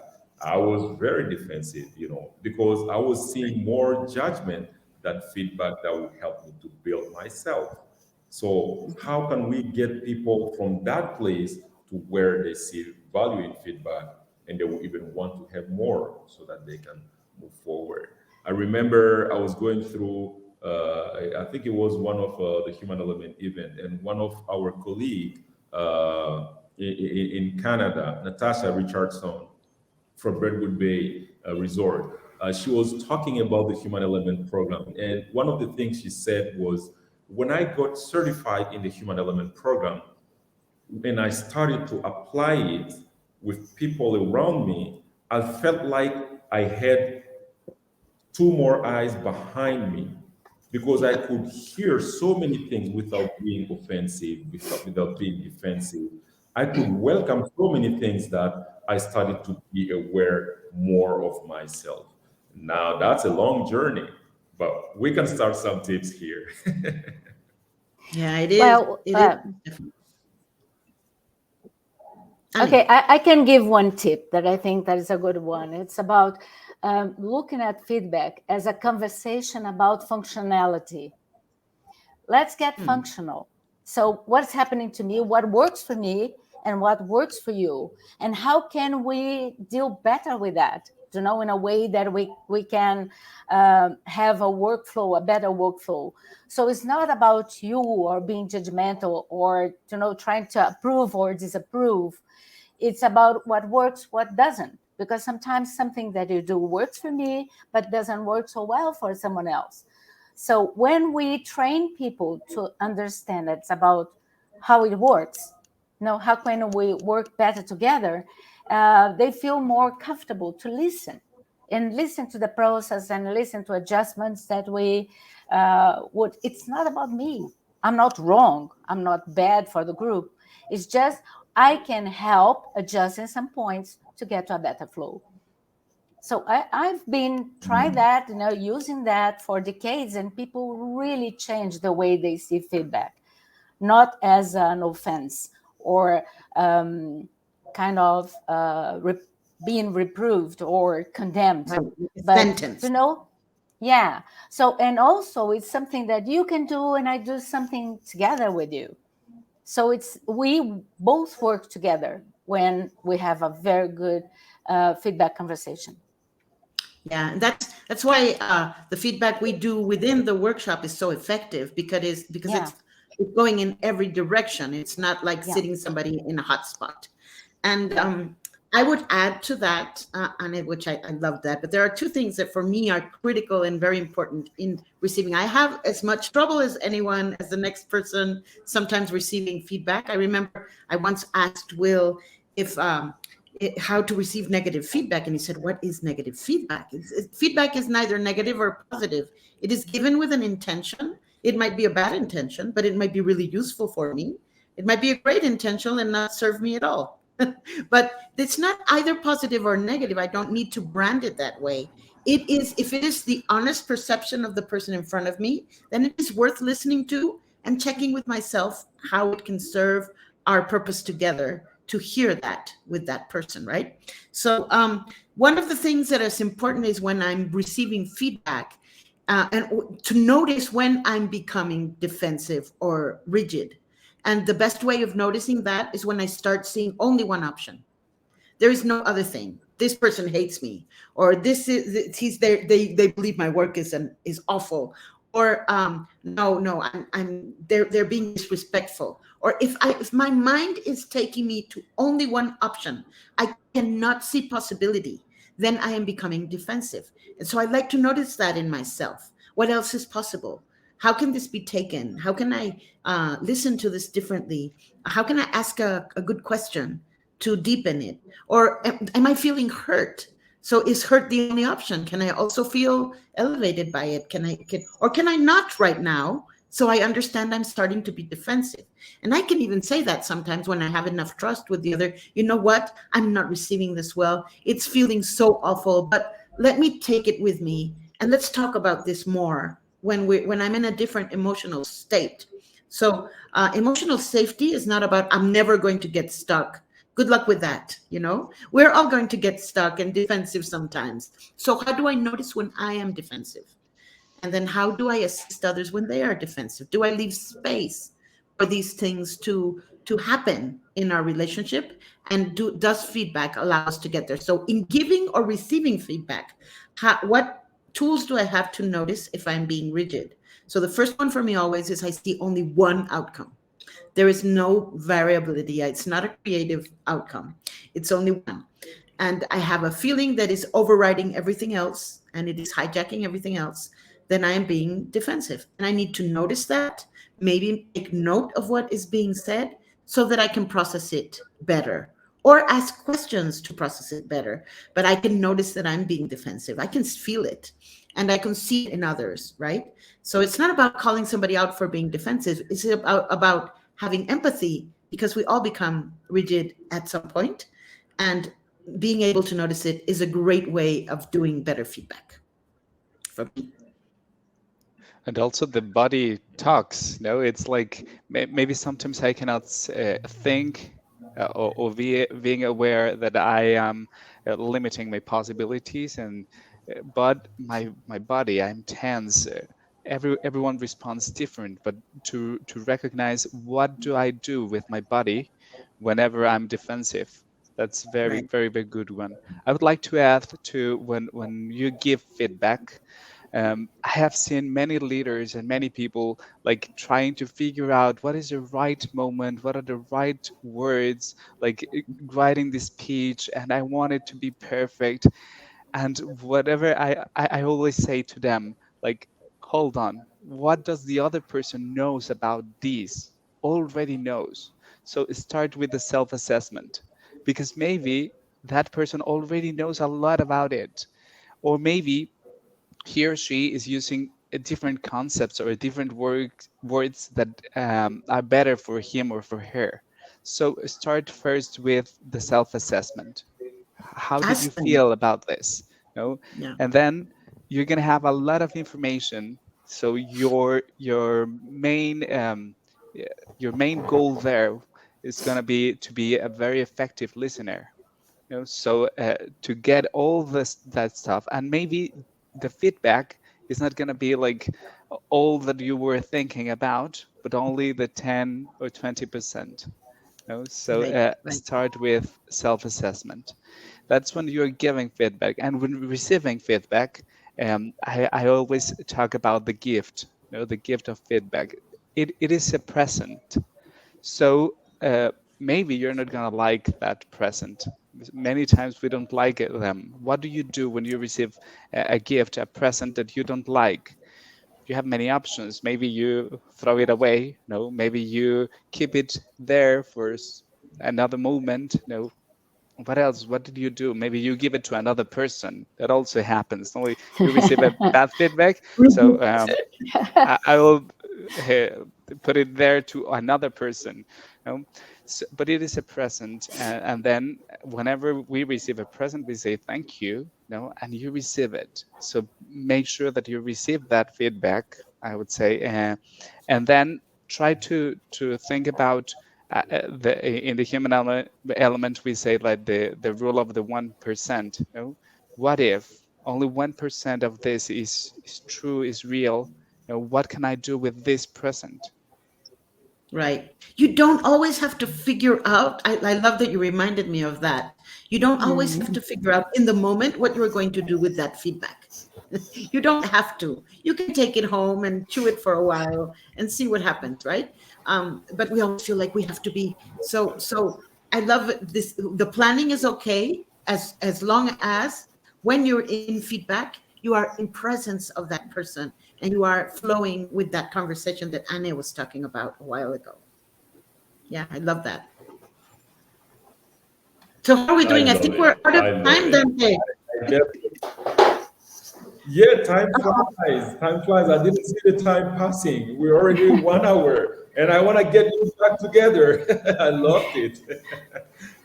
I was very defensive, because I was seeing more judgment than feedback that would help me to build myself. So, how can we get people from that place to where they see value in feedback and they will even want to have more so that they can move forward? I remember I was going through, I think it was one of the Human Element event, and one of our colleague in Canada, Natasha Richardson, from Redwood Bay Resort. She was talking about the Human Element program. And one of the things she said was, when I got certified in the Human Element program and I started to apply it with people around me, I felt like I had two more eyes behind me because I Yeah. could hear so many things without being offensive, without being defensive. I could welcome so many things that I started to be aware more of myself. Now that's a long journey, but we can start some tips here. Yeah, it is. Well, It is. Definitely. okay, Annie. I can give one tip that I think that is a good one. It's about looking at feedback as a conversation about functionality. Let's get Hmm. functional. So, what's happening to me? What works for me? And what works for you? And how can we deal better with that? In a way that we can have a workflow, a better workflow. So it's not about you or being judgmental or trying to approve or disapprove. It's about what works, what doesn't. Because sometimes something that you do works for me, but doesn't work so well for someone else. So when we train people to understand it's about how it works, how can we work better together, they feel more comfortable to listen and listen to the process and listen to adjustments that we would. It's not about me. I'm not wrong. I'm not bad for the group. It's just I can help adjusting some points to get to a better flow. So I've been trying that, using that for decades, and people really change the way they see feedback, not as an offense or kind of being reproved or condemned, Right. but Sentence. yeah. So, and also it's something that you can do, and I do something together with you. So we both work together when we have a very good feedback conversation. Yeah, and that's why the feedback we do within the workshop is so effective because Yeah, it's going in every direction. It's not like yeah, sitting somebody in a hot spot. And I would add to that, which I love that. But there are two things that for me are critical and very important in receiving. I have as much trouble as anyone, as the next person, sometimes receiving feedback. I remember I once asked Will if how to receive negative feedback, and he said, "What is negative feedback? Feedback is neither negative or positive. It is given with an intention. It might be a bad intention, but it might be really useful for me. It might be a great intention and not serve me at all." But it's not either positive or negative. I don't need to brand it that way. It is, if it is the honest perception of the person in front of me, then it is worth listening to and checking with myself how it can serve our purpose together to hear that with that person, right? So, one of the things that is important is when I'm receiving feedback, to notice when I'm becoming defensive or rigid. And the best way of noticing that is when I start seeing only one option. There is no other thing. This person hates me, or this is he's there. They believe my work is awful, or no, I'm they're being disrespectful. Or if my mind is taking me to only one option, I cannot see possibility. Then I am becoming defensive, and so I like to notice that in myself. What else is possible? How can this be taken? How can I listen to this differently? How can I ask a good question to deepen it? Or am I feeling hurt? So is hurt the only option? Can I also feel elevated by it? Can I not right now? So I understand I'm starting to be defensive. And I can even say that sometimes when I have enough trust with the other, you know what? I'm not receiving this well. It's feeling so awful, but let me take it with me and let's talk about this more when I'm in a different emotional state. So emotional safety is not about I'm never going to get stuck. Good luck with that. We're all going to get stuck and defensive sometimes. So how do I notice when I am defensive? And then how do I assist others when they are defensive? Do I leave space for these things to happen in our relationship? And does feedback allow us to get there? So in giving or receiving feedback, what tools do I have to notice if I'm being rigid? So the first one for me always is I see only one outcome. There is no variability. It's not a creative outcome. It's only one. And I have a feeling that is overriding everything else and it is hijacking everything else. Then I am being defensive. And I need to notice that, maybe take note of what is being said so that I can process it better or ask questions to process it better. But I can notice that I'm being defensive. I can feel it and I can see it in others, right? So it's not about calling somebody out for being defensive. It's about having empathy, because we all become rigid at some point, and being able to notice it is a great way of doing better feedback for me. And also the body talks. It's like maybe sometimes I cannot think or being aware that I am limiting my possibilities, and but my body, I'm tense. Everyone responds different, but to recognize what do I do with my body whenever I'm defensive. That's very, Right. very, very good one. I would like to add to when you give feedback. I have seen many leaders and many people like trying to figure out what is the right moment, what are the right words, like writing this speech, and I want it to be perfect. And whatever I always say to them, like, hold on, what does the other person knows about this? Already knows. So start with the self-assessment, because maybe that person already knows a lot about it, or maybe he or she is using a different concepts or different words that are better for him or for her. So start first with the self-assessment. How did you Ask them. feel about this? Yeah. And then you're gonna have a lot of information. So your main goal there is gonna be to be a very effective listener. So to get all that stuff, and maybe the feedback is not going to be like all that you were thinking about, but only the 10 or 20%. So Right. Right. start with self-assessment. That's when you're giving feedback, and when receiving feedback, I always talk about the gift. The gift of feedback. It is a present. So maybe you're not gonna like that present. Many times we don't like them. What do you do when you receive a gift, a present that you don't like? You have many options. Maybe you throw it away. No, maybe you keep it there for another moment. No, what else? What did you do? Maybe you give it to another person. That also happens. Only you receive a bad feedback, so I will put it there to another person. So, but it is a present, and then whenever we receive a present, we say thank you, and you receive it. So make sure that you receive that feedback, I would say, and then try to think about in the human element we say like the rule of the 1%. What if only 1% of this is true, is real? What can I do with this present? Right. You don't always have to figure out. I love that you reminded me of that. You don't always have to figure out in the moment what you're going to do with that feedback. You don't have to. You can take it home and chew it for a while and see what happens, right? But we always feel like we have to be so. So I love this. The planning is okay as long as when you're in feedback, you are in presence of that person and you are flowing with that conversation that Anne was talking about a while ago. Yeah, I love that. So how are we doing? I think we're out of time, Dante. Yeah, time flies. Time flies. I didn't see the time passing. We're already 1 hour, and I want to get you back together. I loved it.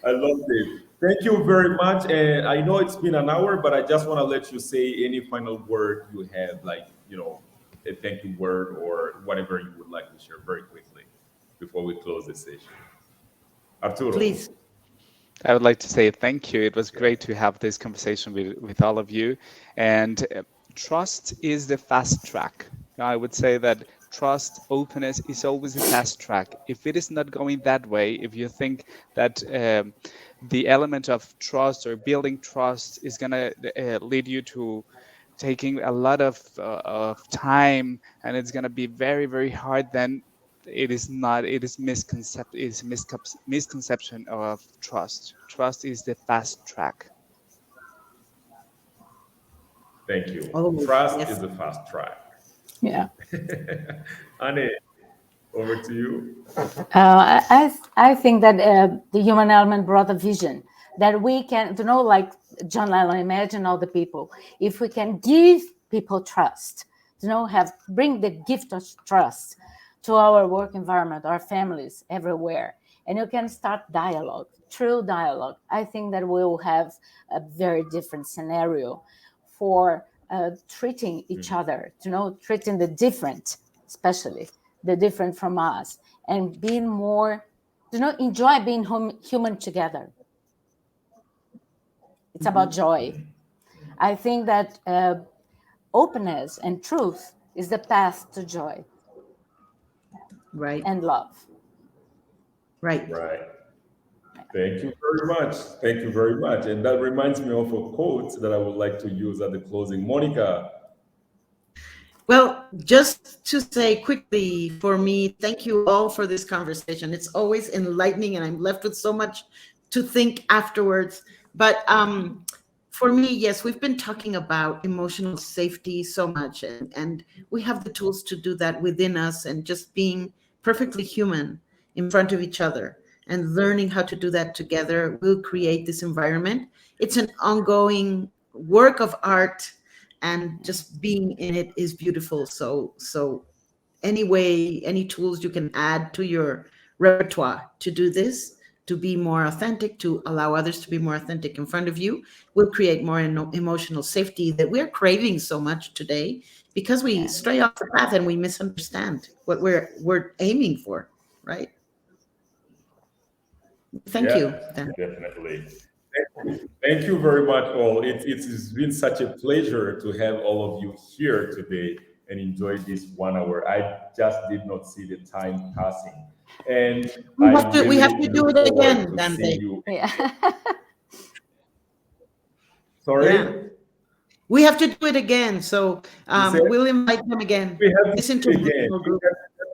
I loved it. Thank you very much. And I know it's been an hour, but I just want to let you say any final word you have, like, a thank you word or whatever you would like to share very quickly before we close the session. Arturo. Please. I would like to say thank you. It was great to have this conversation with all of you. And trust is the fast track. I would say that trust, openness is always a fast track. If it is not going that way, if you think that the element of trust or building trust is going to lead you to taking a lot of time and it's going to be very, very hard, then it is not. It is misconception of trust. Trust is the fast track. Thank you. Always, Trust yes. is the fast track. Yeah. Anne, over to you. I think that the human element brought a vision that we can, like John Lennon, imagine all the people. If we can give people trust, bring the gift of trust to our work environment, our families, everywhere, and you can start dialogue, true dialogue. I think that we will have a very different scenario for treating each other, treating the different, especially the different from us, and being more, enjoy being human together. It's about joy. I think that openness and truth is the path to joy. Right. And love. Right. Right. Thank you very much. Thank you very much. And that reminds me of a quote that I would like to use at the closing. Monica. Well, just to say quickly for me, thank you all for this conversation. It's always enlightening and I'm left with so much to think afterwards. But for me, yes, we've been talking about emotional safety so much, and we have the tools to do that within us, and just being perfectly human in front of each other and learning how to do that together will create this environment. It's an ongoing work of art, and just being in it is beautiful. So any tools you can add to your repertoire to do this, to be more authentic, to allow others to be more authentic in front of you, will create more emotional safety that we're craving so much today, because we stray off the path and we misunderstand what we're aiming for, right? Thank you. Definitely. Thank you very much, all. It's been such a pleasure to have all of you here today and enjoy this 1 hour. I just did not see the time passing. And we have to do it again, Dante. Yeah. Sorry? Yeah. We have to do it again. So we'll invite them again. We have to Listen do to it again. the group.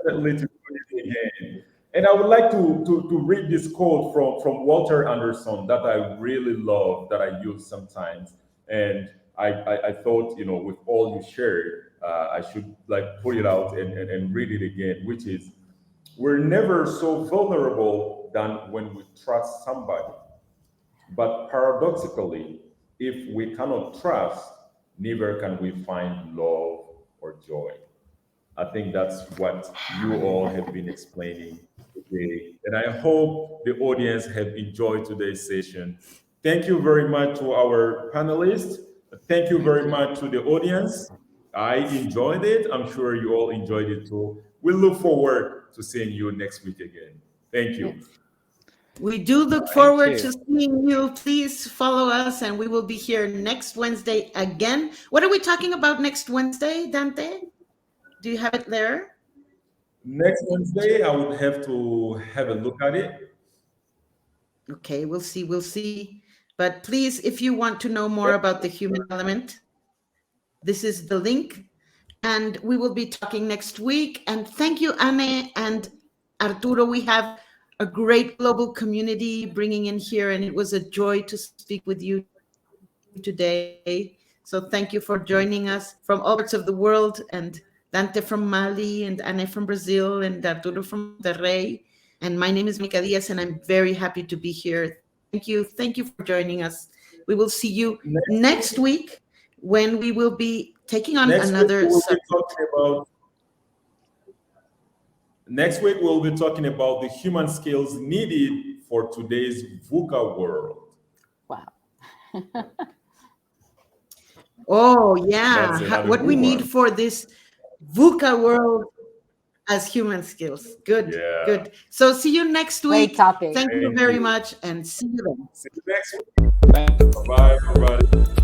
Definitely to do it again. And I would like to read this quote from Walter Anderson that I really love, that I use sometimes. And I thought, with all you shared, I should put it out and read it again, which is, we're never so vulnerable than when we trust somebody. But paradoxically, if we cannot trust, neither can we find love or joy. I think that's what you all have been explaining day. And I hope the audience have enjoyed today's session. Thank you very much to our panelists. Thank you very much to the audience. I enjoyed it. I'm sure you all enjoyed it too. We look forward to seeing you next week again. Thank you. We do look forward to seeing you. Please follow us, and we will be here next Wednesday again. What are we talking about next Wednesday, Dante? Do you have it there? Next Wednesday, I would have to have a look at it. Okay, we'll see. We'll see. But please, if you want to know more about the human element, this is the link. And we will be talking next week. And thank you, Anne and Arturo. We have a great global community bringing in here, and it was a joy to speak with you today. So thank you for joining us from all parts of the world, and Dante from Mali, and Anne from Brazil, and Arturo from Monterrey. And my name is Monica Diaz, and I'm very happy to be here. Thank you. Thank you for joining us. We will see you next week when we will be taking on another subject. Next week, we'll be talking about the human skills needed for today's VUCA world. Wow. Oh, yeah. What we need for this VUCA world as human skills. Good, good. So see you next week. Great topic. Thank you very much, and see you then. See you next week. Bye, everybody.